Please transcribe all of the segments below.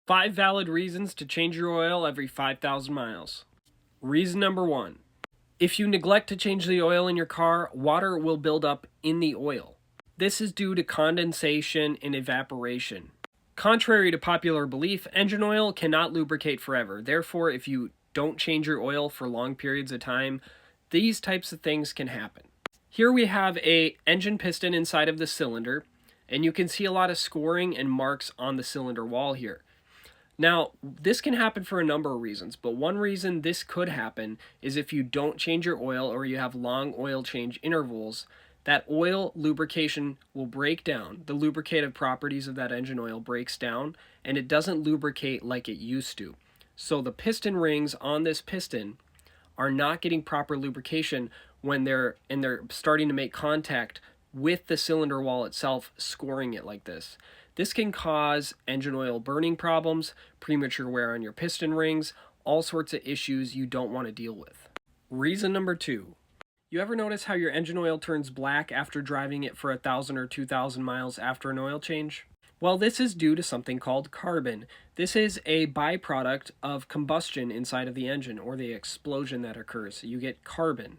5 valid reasons to change your oil every 5,000 miles. Reason number 1. If you neglect to change the oil in your car, water will build up in the oil. This is due to condensation and evaporation. Contrary to popular belief, engine oil cannot lubricate forever. Therefore, if you don't change your oil for long periods of time, these types of things can happen. Here we have an engine piston inside of the cylinder, and you can see a lot of scoring and marks on the cylinder wall here. Now, this can happen for a number of reasons, but one reason this could happen is if you don't change your oil or you have long oil change intervals, that oil lubrication will break down. The lubricative properties of that engine oil breaks down, and it doesn't lubricate like it used to. So the piston rings on this piston are not getting proper lubrication when they're starting to make contact with the cylinder wall itself, scoring it like this. This can cause engine oil burning problems, premature wear on your piston rings, all sorts of issues you don't want to deal with. Reason number 2. You ever notice how your engine oil turns black after driving it for 1,000 or 2,000 miles after an oil change? Well, this is due to something called carbon. This is a byproduct of combustion inside of the engine, or the explosion that occurs. You get carbon.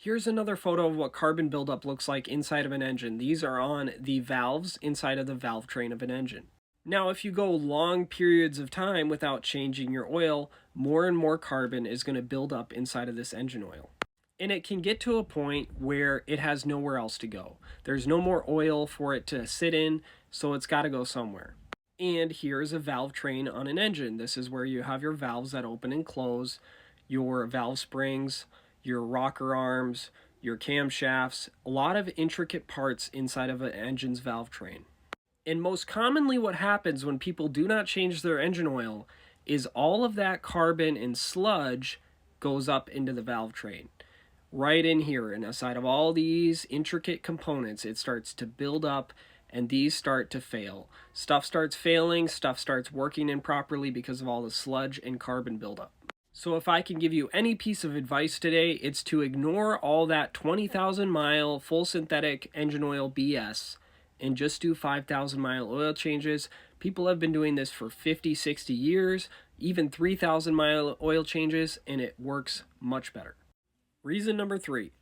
Here's another photo of what carbon buildup looks like inside of an engine. These are on the valves inside of the valve train of an engine. Now, if you go long periods of time without changing your oil, more and more carbon is going to build up inside of this engine oil. And it can get to a point where it has nowhere else to go. There's no more oil for it to sit in, so it's got to go somewhere. And here's a valve train on an engine. This is where you have your valves that open and close, your valve springs, your rocker arms, your camshafts, a lot of intricate parts inside of an engine's valve train. And most commonly what happens when people do not change their engine oil is all of that carbon and sludge goes up into the valve train. Right in here, and aside of all these intricate components, it starts to build up and these start to fail. Stuff starts failing, stuff starts working improperly because of all the sludge and carbon buildup. So if I can give you any piece of advice today, it's to ignore all that 20,000 mile full synthetic engine oil BS and just do 5,000 mile oil changes. People have been doing this for 50, 60 years, even 3,000 mile oil changes, and it works much better. Reason number 3.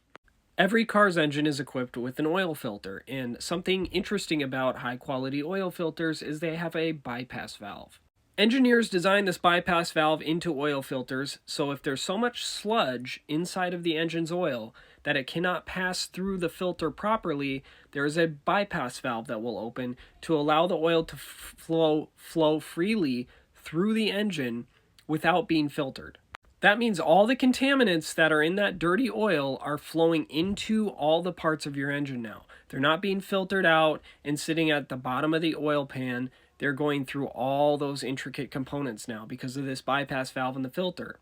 Every car's engine is equipped with an oil filter, and something interesting about high quality oil filters is they have a bypass valve. Engineers designed this bypass valve into oil filters, so if there's so much sludge inside of the engine's oil that it cannot pass through the filter properly, there is a bypass valve that will open to allow the oil to flow freely through the engine without being filtered. That means all the contaminants that are in that dirty oil are flowing into all the parts of your engine now. They're not being filtered out and sitting at the bottom of the oil pan. They're going through all those intricate components now because of this bypass valve in the filter.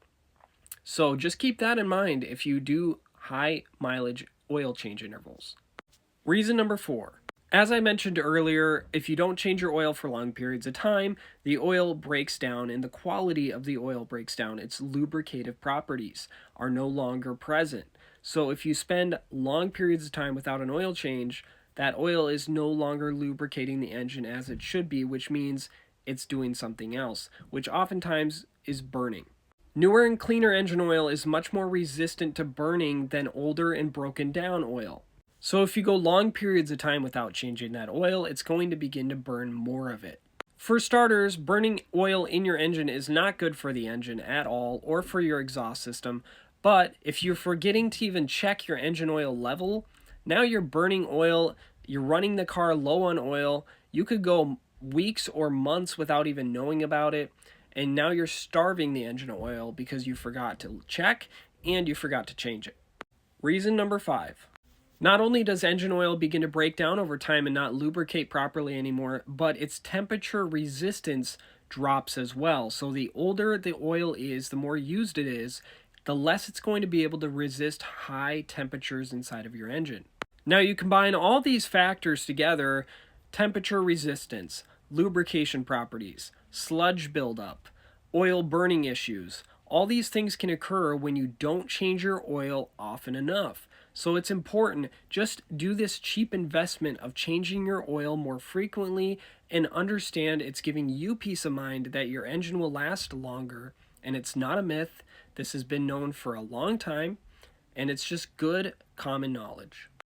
So just keep that in mind if you do high mileage oil change intervals. Reason number 4. As I mentioned earlier, if you don't change your oil for long periods of time, the oil breaks down and the quality of the oil breaks down. Its lubricative properties are no longer present. So if you spend long periods of time without an oil change, that oil is no longer lubricating the engine as it should be, which means it's doing something else, which oftentimes is burning. Newer and cleaner engine oil is much more resistant to burning than older and broken down oil. So if you go long periods of time without changing that oil, it's going to begin to burn more of it. For starters, burning oil in your engine is not good for the engine at all or for your exhaust system, but if you're forgetting to even check your engine oil level, now you're burning oil, you're running the car low on oil, you could go weeks or months without even knowing about it, and now you're starving the engine oil because you forgot to check and you forgot to change it. Reason number 5. Not only does engine oil begin to break down over time and not lubricate properly anymore, but its temperature resistance drops as well. So the older the oil is, the more used it is, the less it's going to be able to resist high temperatures inside of your engine. Now you combine all these factors together, temperature resistance, lubrication properties, sludge buildup, oil burning issues. All these things can occur when you don't change your oil often enough. So it's important, just do this cheap investment of changing your oil more frequently and understand it's giving you peace of mind that your engine will last longer. And it's not a myth. This has been known for a long time, and it's just good common knowledge.